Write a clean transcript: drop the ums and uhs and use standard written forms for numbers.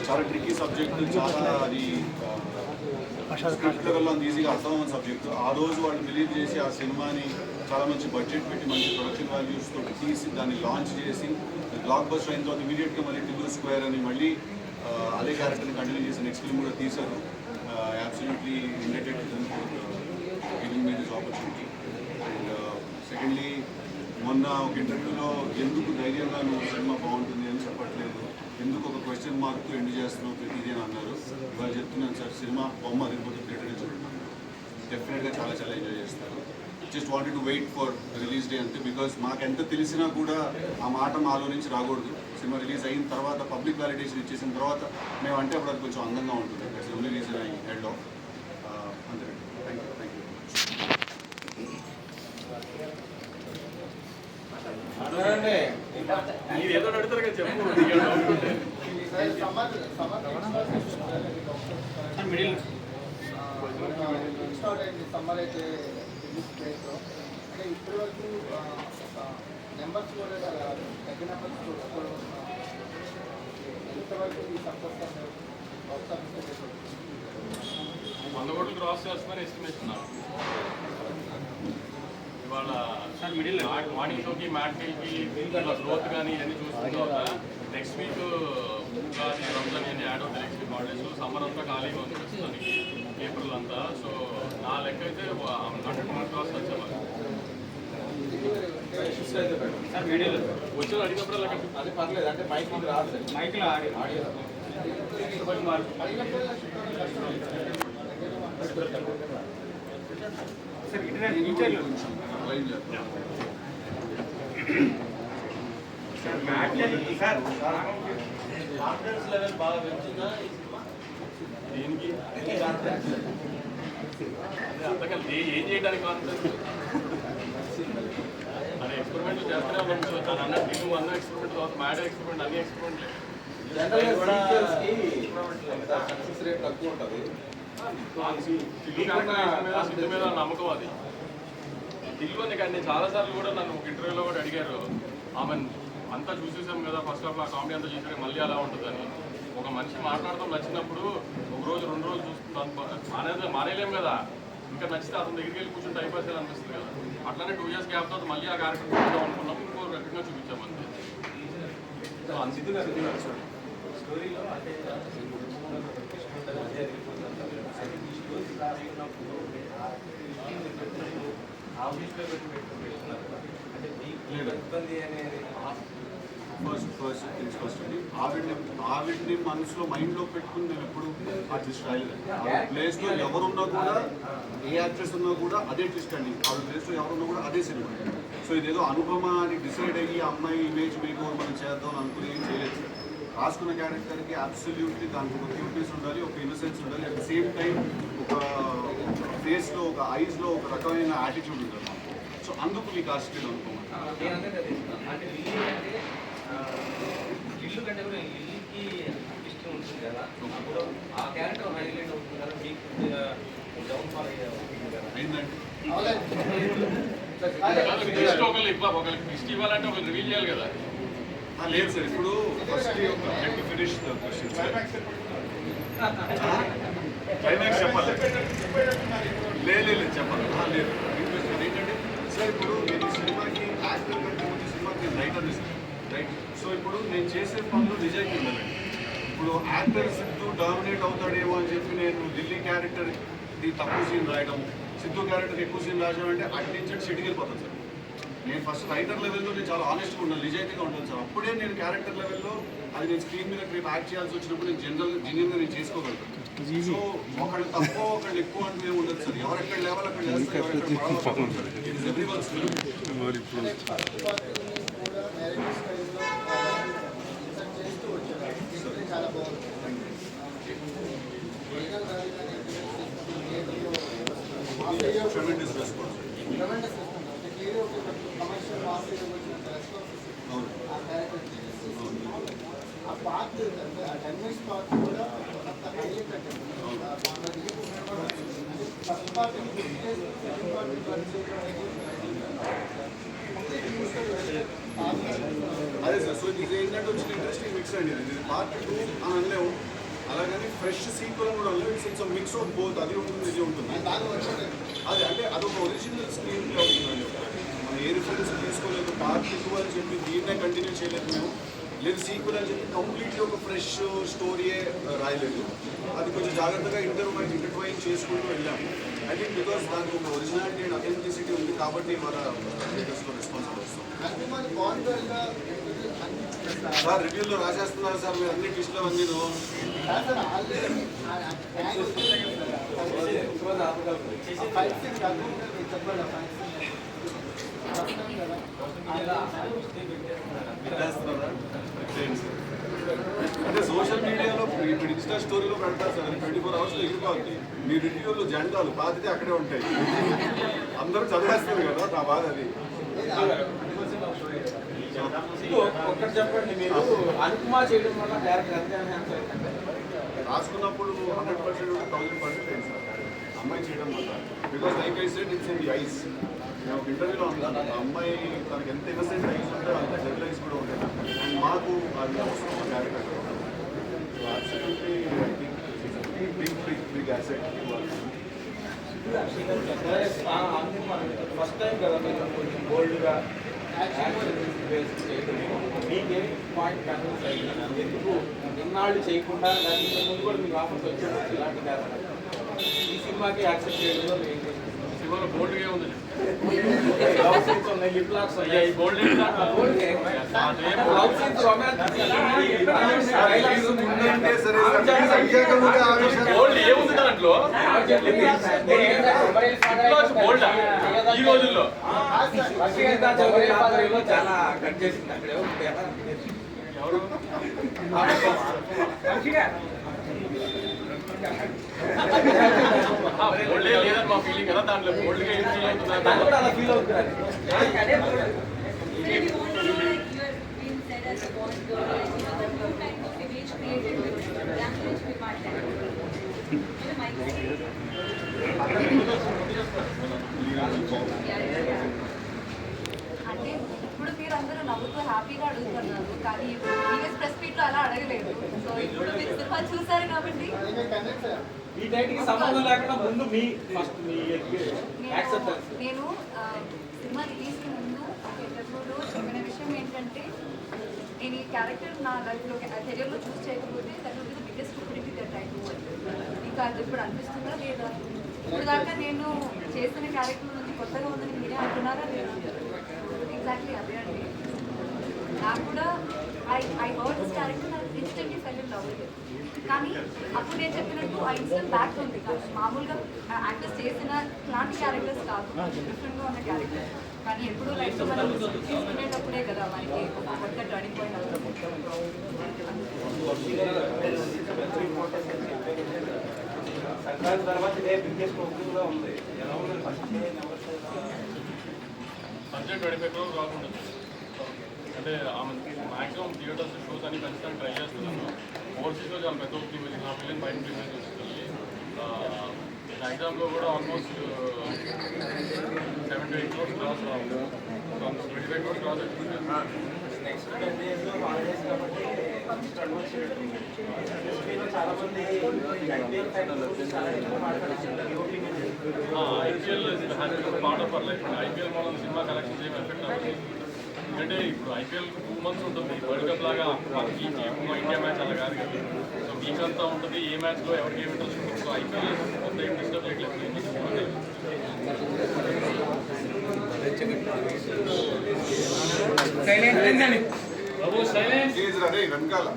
చాలా tricky subject, చాలా అది స్క్రిప్ట్ లెవెల్లో అంత ఈజీగా అర్థమవుతున్న సబ్జెక్టు. ఆ రోజు వాళ్ళు బిలీవ్ చేసి ఆ సినిమాని చాలా మంచి బడ్జెట్ పెట్టి మంచి ప్రొడక్షన్ వాల్యూస్ తోటి తీసి దాన్ని లాంచ్ చేసి బ్లాక్ బస్టర్ అయిన తర్వాత ఇమీడియట్గా మళ్ళీ టింబర్ స్క్వేర్ అని మళ్ళీ అదే క్యారెక్టర్ని కంటిన్యూ చేసి నెక్స్ట్ ఫిల్మ్ కూడా తీశారు. Absolutely related giving me this opportunity. And secondly, మొన్న ఒక ఇంటర్వ్యూలో ఎందుకు ధైర్యంగా నువ్వు సినిమా బాగుంటుంది అని చెప్పట్లేదు, ఎందుకు ఒక క్వశ్చన్ మార్క్తో ఎండ్ చేస్తున్నావు ప్రతిదీ అని అన్నారు. ఇవాళ చెప్తున్నాను సార్, సినిమా బొమ్మ అదిరిపోతే థియేటర్గా చూడండి, డెఫినెట్గా చాలా చాలా ఎంజాయ్ చేస్తారు. Just wanted to wait for release day అంతే. బికాజ్ మాకెంత తెలిసినా కూడా ఆ మాట మాలో నుంచి రాకూడదు. సినిమా రిలీజ్ అయిన తర్వాత పబ్లిక్ వాలిడేషన్ ఇచ్చేసిన తర్వాత మేము అంటే అప్పుడు అది కొంచెం అందంగా ఉంటుంది. That's only reason I held off. అంతే. Thank you. ఏదో అడుగుతారు కదా, చెప్పు. సమ్మర్ అయితే అంటే ఇప్పటి వరకు నెంబర్స్ కూడా తగ్గిన నెంబర్స్ ఎంతవరకు ఈ సక్సెస్ వంద కోట్లు క్రాస్ చేస్తామని ఎస్టిమేషన్ ఇవాళ మార్నింగ్ షోకి మ్యాట్కి గ్రోత్ కానీ ఇవన్నీ చూసిన తర్వాత నెక్స్ట్ వీక్ ఉగాది రంజాన్ ఇవన్నీ యాడ్ అవుతాయి. నెక్స్ట్ వీక్ హాలిడేస్, సమ్మర్ అంతా ఖాళీగా ఉంది ప్రస్తుతానికి, ఏప్రిల్ అంతా. సో నా లెక్క అయితే 100 కోట్లు క్రాస్ వచ్చేవాళ్ళు వచ్చి అడిగినప్పుడు అది పర్లేదు, అంటే మైక్లో రాదు, మైక్లో ఆడియో కాన్ఫిడెన్స్ లెవెల్ బాగా పెంచిందా దేనికి అంతకంటే ఏం చేయడానికి కాన్ఫిడెన్స్ అని ఎక్స్పెరిమెంట్లు చేస్తూనే ఉన్నాం. తను అన్నట్టు నేను అన్న ఎక్స్పెరిమెంట్ తర్వాత మ్యాడ్ ఎక్స్పెరిమెంట్, అన్ని ఎక్స్పెరిమెంట్లే. సక్సెస్ రేట్ తక్కువ ఉంటుంది. సిద్ధు మీద నమ్మకం అది. దిల్వని కానీ చాలాసార్లు కూడా నన్ను ఒక ఇంటర్వ్యూలో కూడా అడిగారు, ఆమె అంతా చూసేసాం కదా ఫస్ట్ హాఫ్, ఆ కామెడీ అంతా చూసాక మళ్ళీ అలా ఉంటుందని. ఒక మనిషి మాట్లాడటం నచ్చినప్పుడు ఒక రోజు 2 రోజులు చూసుకుంటాం, మానేలేం కదా. ఇంకా నచ్చితే అతని దగ్గరికి వెళ్ళి కూర్చొని టైం పాస్ అనిపిస్తుంది కదా. అట్లానే 2 years గ్యాప్ తర్వాత మళ్ళీ ఆ క్యారెక్టర్ చూద్దాం అనుకున్నాం, ఇంకో రకంగా చూపించాం అంతే. స్టోరీలో అంటే ఫస్ట్ అండి, ఆవిడ్ని మనసులో మైండ్లో పెట్టుకుని నేను ఎప్పుడు ఆ ట్విస్ట్ రాయలేదండి. ఆ ప్లేస్లో ఎవరున్నా కూడా, ఏ యాక్ట్రెస్ ఉన్నా కూడా అదే ట్విస్ట్ అండి. ఆవిడ ప్లేస్లో ఎవరున్నా కూడా అదే సినిమా. సో ఇదేదో అనుపమాని డిసైడ్ అయ్యి అమ్మాయి ఇమేజ్ మీకు మనం చేద్దాం అనుకుని ఏం చేయలేదు. రాసుకున్న క్యారెక్టర్కి అబ్సల్యూట్లీ దానికి ఒక క్యూట్నెస్ ఉండాలి, ఒక ఇన్నోసెన్స్ ఉండాలి. అట్ ద సేమ్ టైం ఒక ఫేస్లో, ఒక ఐస్లో ఒక రకమైన యాటిట్యూడ్ ఉంటుంది. సో అందుకు మీకు ఆ స్టిల్ అనుకోమంటారు. అంటే ఇల్లు కంటే కూడా ఇల్లుకి ఇష్టం ఉంటుంది కదా, అప్పుడు ఆ క్యారెక్టర్ హైలైట్ అవుతుంది కదా, మీకు డౌన్ ఫాల్ అయిందండి. ఒకరికి ట్విస్ట్ ఇవ్వాలంటే ఒకరికి రివీల్ చేయాలి కదా. లేదు సార్, ఇప్పుడు ఫస్ట్ ఫినిష్ క్లైమాక్స్ చెప్పాలి. లేదు చెప్పాలి. లేదు ఏంటంటే సార్, ఇప్పుడు నేను సినిమాకి యాక్టర్ కంటే ముందు సినిమాకి నేను రైటర్ ఇస్తాను, రైట్? సో ఇప్పుడు నేను చేసే పనులు నిజాయితీ ఉండాలండి. ఇప్పుడు యాక్టర్ సిద్ధు డామినేట్ అవుతాడేమో అని చెప్పి నేను ఢిల్లీ క్యారెక్టర్ది తక్కువ సీన్ రాయడం, సిద్ధు క్యారెక్టర్ ఎక్కువ సీన్ రాయడం అంటే నుంచి సెట్కి వెళ్ళిపోతాను సార్. నేను ఫస్ట్ రైటర్ లెవెల్లో నేను చాలా ఆనెస్ట్గా ఉండాలి, నిజాయితీగా ఉంటాను సార్. అప్పుడే నేను క్యారెక్టర్ లెవెల్లో అది నేను స్క్రీన్ మీద రేపు యాక్ట్ చేయాల్సి వచ్చినప్పుడు నేను జెన్యున్గా నేను చేసుకోగలుగుతాను. సో ఒకళ్ళు తక్కువ ఒకళ్ళు ఎక్కువ అంటే ఉండదు సార్. ఎవరెక్కడ లెవెల్ అక్కడ చేస్తారు. చాలా బాగుంది. Tremendous response. కమర్షియల్ మాస్ ఆ క్యారెక్టర్ ఆ పార్ట్, ఆ డెన్మిస్ పార్ట్ కూడా హైలైట్ అంటే ఫస్ట్ పార్ట్ సెకండ్ పార్ట్ అదే సార్. సో ఇది ఏంటంటే వచ్చిన ఇంట్రెస్టింగ్ మిక్స్ అండి. ఇది పార్ట్ 2 అని అనలేము, అలాగని ఫ్రెష్ సీక్వెల్ కూడా అనలేము. It's mix of both. అది ఉంటుంది, ఇది ఉంటుంది. అదే అంటే అదొక ఒరిజినల్ స్క్రీన్ ప్లే అవుతుందండి. మనం ఏ రిఫరెన్స్ తీసుకోలేదు, పార్ట్ 2 అని చెప్పి దీన్నే కంటిన్యూ చేయలేదు మేము, లేదు సీక్వెల్ అని చెప్పి కంప్లీట్లీ ఒక ఫ్రెష్ స్టోరీయే రాయలేదు. అది కొంచెం జాగ్రత్తగా ఇంటర్ట్వైన్ చేసుకుంటూ వెళ్ళాము. ఐ థింక్ బికాస్ దానికి ఒక ఒరిజినాలిటీ అండ్ అథెంటిసిటీ ఉంది కాబట్టి మన థియేటర్స్లో రెస్పాన్సిబుల్ వస్తాం. సార్ రివ్యూలో రాసేస్తున్నారు సార్, మీరు అన్ని డిష్లో అందిను. అంటే సోషల్ మీడియాలో ఇప్పుడు ఇన్స్టా స్టోరీలో పెడతారు సార్, 24 అవర్స్లో ఎగిరిపోద్ది. మీ రివ్యూలు జెండాలు పాతితే అక్కడే ఉంటాయి, అందరూ చదివేస్తారు కదా, నా బాధ అది. ఒక్కటి చెప్పండి, మీరు అనుకుమా చేయడం వల్ల డైరెక్ట్ అంతే రాసుకున్నప్పుడు 100% 1000% అయింది సార్ అమ్మాయి చేయడం వల్ల. Because like I said it's in the ice. నేను ఒక ఇంటర్వ్యూలో ఉన్నాను, ఆ అమ్మాయి తనకి ఎంత ఇన్నసెంట్ ఐస్ ఉంటే అంత డెబుల్ ఐస్ కూడా ఉంటాయి. అండ్ మాకు అది అవసరం ఆ character. Big asset. First time కదా మీరు కొంచెం బోల్డ్గా మీకే పాయింట్ కన్విన్స్ అయ్యింది, ఎందుకు ఇన్నాళ్ళు చేయకుండా లేకపోతే ముందు కూడా మీకు ఆఫర్స్ వచ్చేటప్పుడు ఇలాంటి క్యారెక్టర్ ఈ సినిమాకి యాక్సెప్ట్ చేయడంలో ఏంటి? సినిమాలో బోల్డ్గా ఏముంది? లవ్ సీన్స్ ఉన్నాయి, లిప్ లాక్స్ ఉన్నాయి, బోల్డ్ లవ్ సీన్స్, రొమాన్స్, బోల్డ్ ఏముంది దాంట్లో? బోల్డ్ ఈ రోజుల్లో చాలా కట్ చేసింది అక్కడ ఎవరు బోల్డే లేదని మా ఫీలింగ్ కదా, దాంట్లో బోల్డ్గా ఏం ఫీల్ అవుతుంది? దాన్ని కూడా అలా ఫీల్ అవుతున్నారు. అంటే ఇప్పుడు మీరు అందరూ నవ్వుతూ హ్యాపీగా అడుగుతున్నారు, కానీ ప్రీవియస్ ప్రెస్ మీట్లో అలా అడగలేదు. సో ఇప్పుడు మీరు సినిమా చూసారు కాబట్టి ఈ టైంకి సంబంధం లేకుండా ముందు మీ ఫస్ట్ మీ యాక్సెప్టెన్స్. నేను సినిమా రిలీజ్కి ముందు ఒక ఇంటర్వ్యూలో చెప్పిన విషయం ఏంటంటే, నేను ఈ క్యారెక్టర్ నా లైఫ్లో కెరియర్లో చూస్ చేయకపోతే that will be the biggest stupidity that I do అని. ఇంకా అది ఇప్పుడు అనిపిస్తుందా లేదా? ఇప్పుడు దాకా నేను చేసిన క్యారెక్టర్ నుంచి కొత్తగా ఉందని మీరే అంటున్నారా లేదా? ఎగ్జాక్ట్లీ అదే అండి. నాకు కూడా ఐ హర్డ్ దిస్ క్యారెక్టర్, నాకు instantly fell in love with it. కానీ అప్పుడు నేను చెప్పినట్టు ఆ ఇన్సిడెంట్ బ్యాక్ ఉంది, కానీ మామూలుగా యాక్టర్స్ చేసిన ఇలాంటి క్యారెక్టర్స్ కాదు, డిఫరెంట్గా ఉన్న క్యారెక్టర్. కానీ ఎప్పుడూ లైఫ్లో మనం తీసుకునేటప్పుడే కదా మనకి ఒక కొత్త టర్నింగ్ పాయింట్ అవుతుంది. సంక్రాంతి తర్వాత ఇదే బిగ్గెస్ట్ ఓపెనింగ్లో ఉంది. ఎలా ఉంది ఫస్ట్ బడ్జెట్ 25 crores కాకుండా, అంటే ఆమె మ్యాక్సిమం థియేటర్స్ షోస్ అని పెంచడానికి ట్రై చేస్తున్నాను. ఓవర్సీస్లో చాలా పెద్ద ఓపెనింగ్ వచ్చింది, 1 million బయట ప్రీమియం వచ్చింది. ఎగ్జామ్లో కూడా ఆల్మోస్ట్ 7 to 8 crores క్రాస్ రావాలి, 25 crores క్రాస్ వచ్చింది. నెక్స్ట్ 10 daysలో హాలిడేస్ కాబట్టి చాలా మంది ఐపీఎల్ చాలా ఎక్కువ మాట్లాడుతున్నారు. IPL part of our life. IPL మనం సినిమా కలెక్షన్స్ ఏమి ఎఫెక్ట్ అవ్వదు. ఎందుకంటే ఇప్పుడు ఐపీఎల్ 2 months ఉంటుంది, వరల్డ్ కప్ లాగా మనకి ఇండియా మ్యాచ్ అలా కాదు కదా. సో వీక్ అంతా ఉంటుంది, ఏ మ్యాచ్లో ఎవరికి ఏమి ఇంట్రెస్ట్ ఉంటుంది. సో ఐపీఎల్ కొంత ఏం డిస్టర్బ్ చేయట్లేదు. వెనకాల